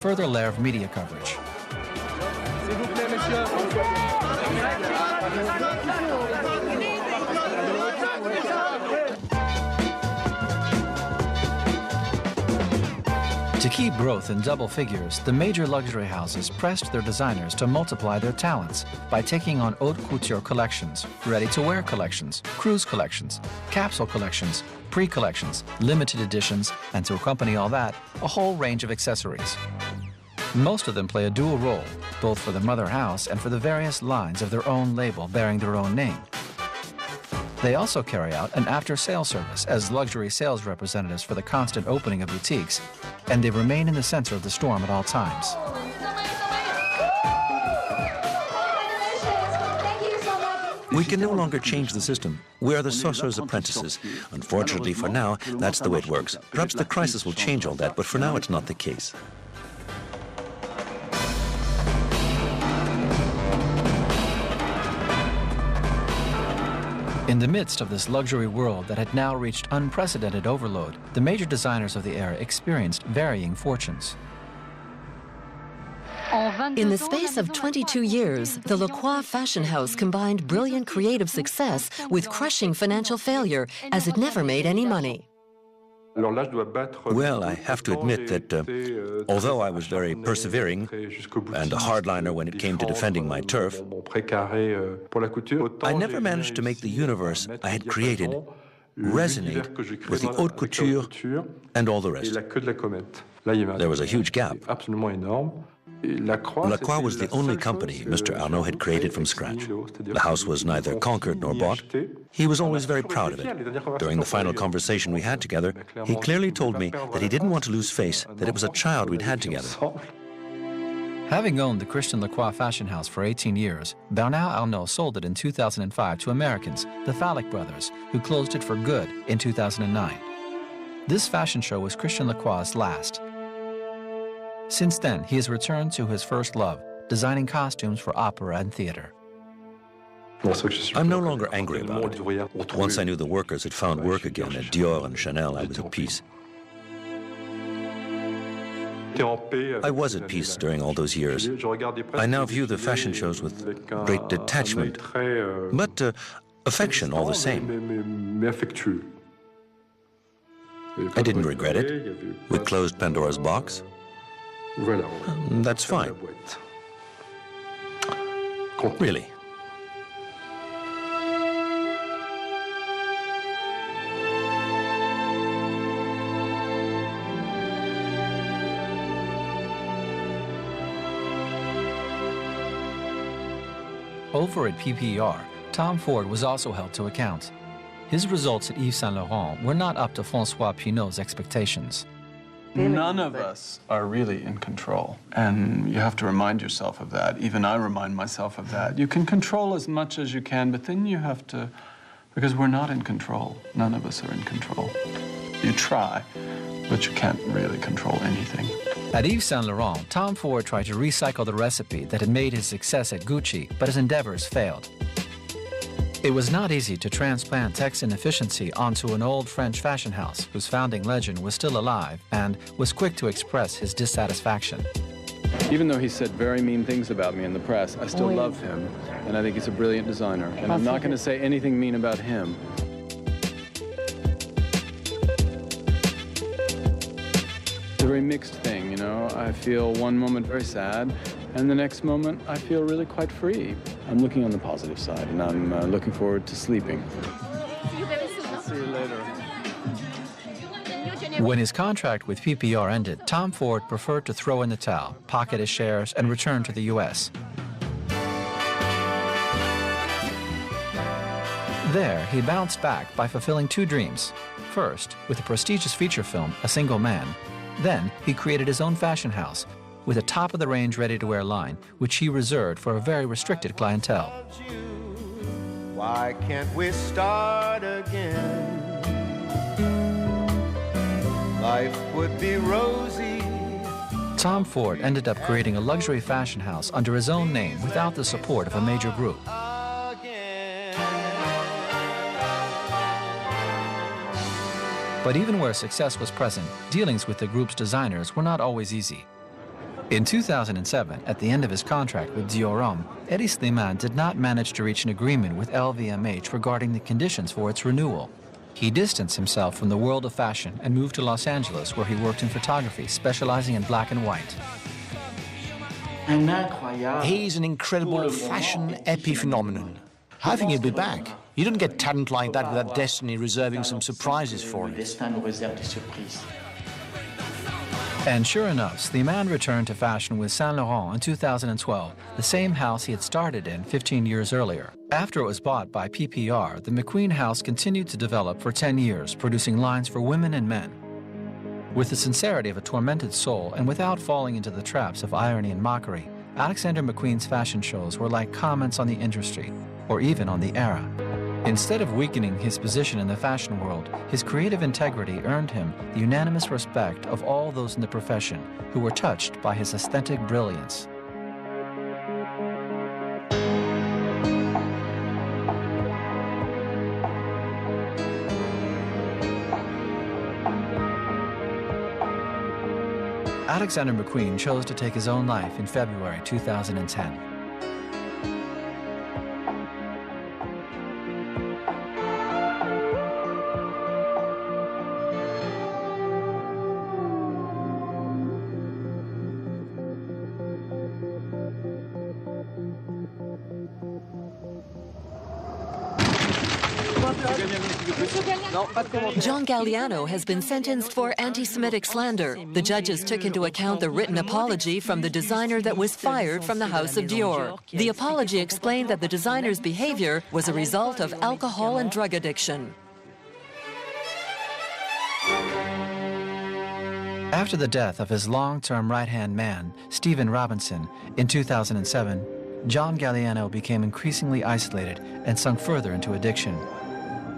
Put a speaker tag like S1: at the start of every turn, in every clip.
S1: further layer of media coverage. To keep growth in double figures, the major luxury houses pressed their designers to multiply their talents by taking on haute couture collections, ready-to-wear collections, cruise collections, capsule collections, pre-collections, limited editions, and to accompany all that, a whole range of accessories. Most of them play a dual role, both for the mother house and for the various lines of their own label bearing their own name. They also carry out an after-sale service as luxury sales representatives for the constant opening of boutiques, and they remain in the center of the storm at all times.
S2: We can no longer change the system. We are the sorcerer's apprentices. Unfortunately for now, that's the way it works. Perhaps the crisis will change all that, but for now it's not the case.
S1: In the midst of this luxury world that had now reached unprecedented overload, the major designers of the era experienced varying fortunes.
S3: In the space of 22 years, the Lacroix fashion house combined brilliant creative success with crushing financial failure, as it never made any money.
S2: Well, I have to admit that although I was very persevering and a hardliner when it came to defending my turf, I never managed to make the universe I had created resonate with the haute couture and all the rest. There was a huge gap. Lacroix was the only company Mr. Arnault had created from scratch. The house was neither conquered nor bought. He was always very proud of it. During the final conversation we had together, he clearly told me that he didn't want to lose face, that it was a child we'd had together.
S1: Having owned the Christian Lacroix fashion house for 18 years, Bernard Arnault sold it in 2005 to Americans, the Phallic brothers, who closed it for good in 2009. This fashion show was Christian Lacroix's last. Since then, he has returned to his first love, designing costumes for opera and theater.
S2: I'm no longer angry about it. Once I knew the workers had found work again at Dior and Chanel, I was at peace. I was at peace during all those years. I now view the fashion shows with great detachment, but affection all the same. I didn't regret it. We closed Pandora's box. That's fine. Really.
S1: Over at PPR, Tom Ford was also held to account. His results at Yves Saint Laurent were not up to François Pinault's expectations.
S4: None of us are really in control, and you have to remind yourself of that. Even I remind myself of that. You can control as much as you can, but then you have to, because we're not in control. None of us are in control. You try, but you can't really control anything.
S1: At Yves Saint Laurent, Tom Ford tried to recycle the recipe that had made his success at Gucci, but his endeavors failed. It was not easy to transplant Texan efficiency onto an old French fashion house whose founding legend was still alive and was quick to express his dissatisfaction.
S4: Even though he said very mean things about me in the press, I still love him, and I think he's a brilliant designer, and I'm not going to say anything mean about him. It's a very mixed thing, you know. I feel one moment very sad, and the next moment I feel really quite free. I'm looking on the positive side, and I'm looking forward to sleeping. See you later.
S1: When his contract with PPR ended, Tom Ford preferred to throw in the towel, pocket his shares, and return to the U.S. There, he bounced back by fulfilling two dreams. First, with the prestigious feature film, A Single Man. Then, he created his own fashion house, with a top-of-the-range ready-to-wear line, which he reserved for a very restricted clientele.
S5: Why can't we start again? Life would be rosy.
S1: Tom Ford ended up creating a luxury fashion house under his own name without the support of a major group. But even where success was present, dealings with the group's designers were not always easy. In 2007, at the end of his contract with Dior Homme, Hedi Slimane did not manage to reach an agreement with LVMH regarding the conditions for its renewal. He distanced himself from the world of fashion and moved to Los Angeles, where he worked in photography, specializing in black and white.
S6: He's an incredible fashion epiphenomenon. How think he'll be back? You don't get talent like that without destiny reserving some surprises for him.
S1: And sure enough, Slimane returned to fashion with Saint Laurent in 2012, the same house he had started in 15 years earlier. After it was bought by PPR, the McQueen house continued to develop for 10 years, producing lines for women and men. With the sincerity of a tormented soul and without falling into the traps of irony and mockery, Alexander McQueen's fashion shows were like comments on the industry, or even on the era. Instead of weakening his position in the fashion world, his creative integrity earned him the unanimous respect of all those in the profession who were touched by his aesthetic brilliance. Alexander McQueen chose to take his own life in February 2010.
S3: John Galliano has been sentenced for anti-Semitic slander. The judges took into account the written apology from the designer that was fired from the House of Dior. The apology explained that the designer's behavior was a result of alcohol and drug addiction.
S1: After the death of his long-term right-hand man, Stephen Robinson, in 2007, John Galliano became increasingly isolated and sunk further into addiction.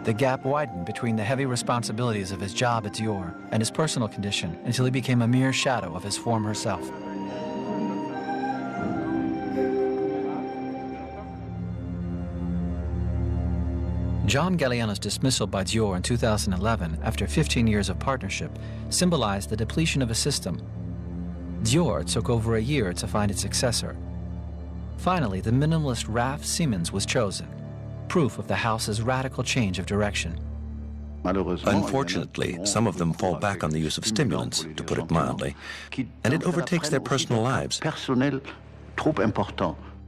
S1: The gap widened between the heavy responsibilities of his job at Dior and his personal condition until he became a mere shadow of his former self. John Galliano's dismissal by Dior in 2011, after 15 years of partnership, symbolized the depletion of a system. Dior took over a year to find its successor. Finally, the minimalist Raf Simons was chosen, proof of the house's radical change of direction.
S2: Unfortunately, some of them fall back on the use of stimulants, to put it mildly, and it overtakes their personal lives.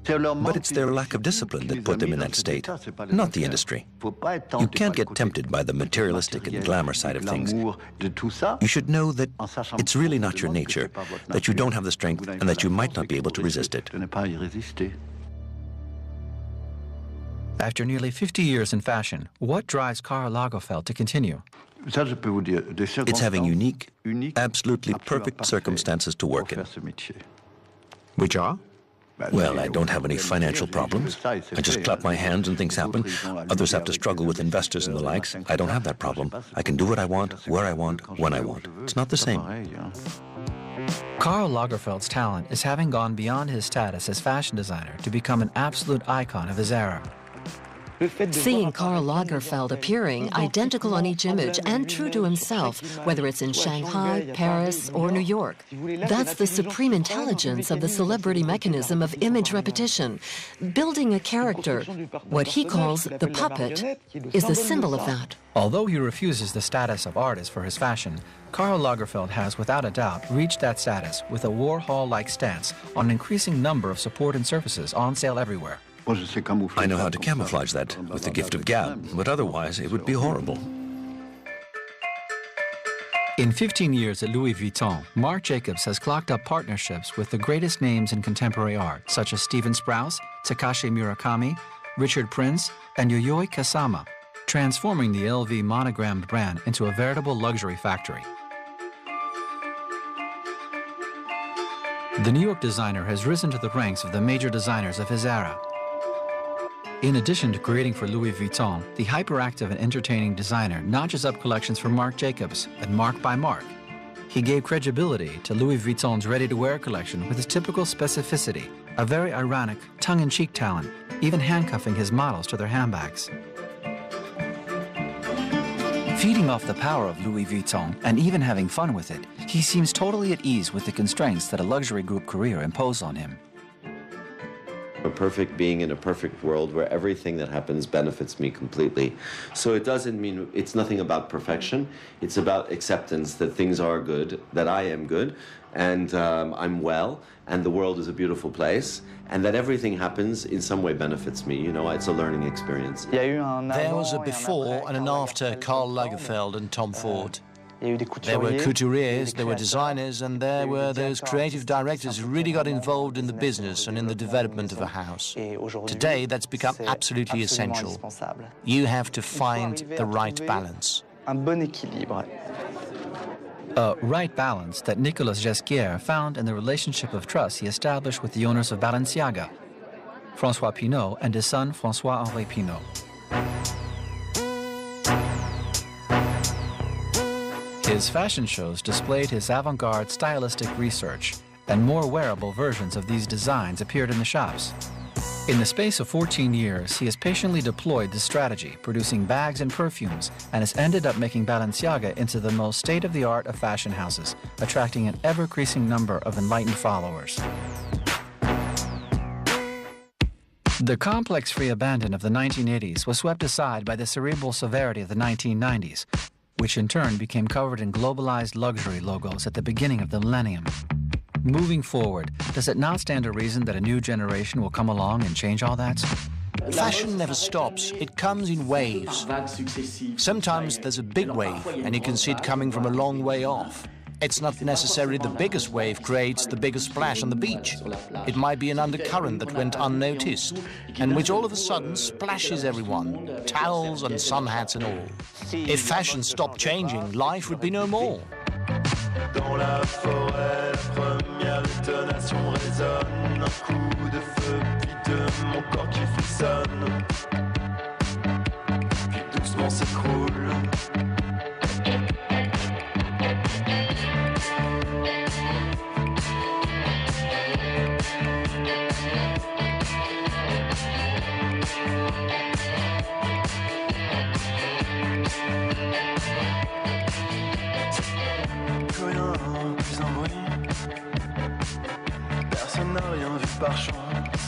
S2: But it's their lack of discipline that put them in that state, not the industry. You can't get tempted by the materialistic and glamour side of things. You should know that it's really not your nature, that you don't have the strength, and that you might not be able to resist it.
S1: After nearly 50 years in fashion, what drives Karl Lagerfeld to continue?
S2: It's having unique, absolutely perfect circumstances to work in.
S6: Which are?
S2: Well, I don't have any financial problems. I just clap my hands and things happen. Others have to struggle with investors and the likes. I don't have that problem. I can do what I want, where I want, when I want. It's not the same.
S1: Karl Lagerfeld's talent is having gone beyond his status as fashion designer to become an absolute icon of his era.
S3: Seeing Karl Lagerfeld appearing identical on each image and true to himself, whether it's in Shanghai, Paris, or New York, that's the supreme intelligence of the celebrity mechanism of image repetition. Building a character, what he calls the puppet, is the symbol of that.
S1: Although he refuses the status of artist for his fashion, Karl Lagerfeld has, without a doubt, reached that status with a Warhol-like stance on an increasing number of support and services on sale everywhere.
S2: I know how to camouflage that with the gift of gab, but otherwise it would be horrible.
S1: In 15 years at Louis Vuitton, Marc Jacobs has clocked up partnerships with the greatest names in contemporary art, such as Steven Sprouse, Takashi Murakami, Richard Prince, and Yayoi Kusama, transforming the LV monogrammed brand into a veritable luxury factory. The New York designer has risen to the ranks of the major designers of his era. In addition to creating for Louis Vuitton, the hyperactive and entertaining designer notches up collections for Marc Jacobs and Marc by Marc. He gave credibility to Louis Vuitton's ready-to-wear collection with his typical specificity, a very ironic, tongue-in-cheek talent, even handcuffing his models to their handbags. Feeding off the power of Louis Vuitton and even having fun with it, He seems totally at ease with the constraints that a luxury group career impose on him.
S7: A perfect being in a perfect world where everything that happens benefits me completely. So it doesn't mean, it's nothing about perfection. It's about acceptance that things are good, that I am good, and I'm well, and the world is a beautiful place, and that everything happens in some way benefits me. You know, it's a learning experience.
S6: There was a before and an after Karl Lagerfeld and Tom Ford. There were couturiers, there were designers, and there were those creative directors who really got involved in the business and in the development of a house. Today, that's become absolutely essential. You have to find the right balance.
S1: A right balance that Nicolas Ghesquière found in the relationship of trust he established with the owners of Balenciaga, François Pinault and his son François-Henri Pinault. His fashion shows displayed his avant-garde stylistic research, and more wearable versions of these designs appeared in the shops. In the space of 14 years, he has patiently deployed this strategy, producing bags and perfumes, and has ended up making Balenciaga into the most state-of-the-art of fashion houses, attracting an ever-increasing number of enlightened followers. The complex-free abandon of the 1980s was swept aside by the cerebral severity of the 1990s, which in turn became covered in globalized luxury logos at the beginning of the millennium. Moving forward, does it not stand to reason that a new generation will come along and change all that?
S6: Fashion never stops. It comes in waves. Sometimes there's a big wave, and you can see it coming from a long way off. It's not necessarily the biggest wave creates the biggest splash on the beach. It might be an undercurrent that went unnoticed, and which all of a sudden splashes everyone, towels and sun hats and all. If fashion stopped changing, life would be no more.
S5: Dans la forêt, la première détonation résonne. Un coup de feu, puis de mon corps qui frissonne. Puis doucement s'écroule. Plus un bruit, personne n'a rien vu par chance.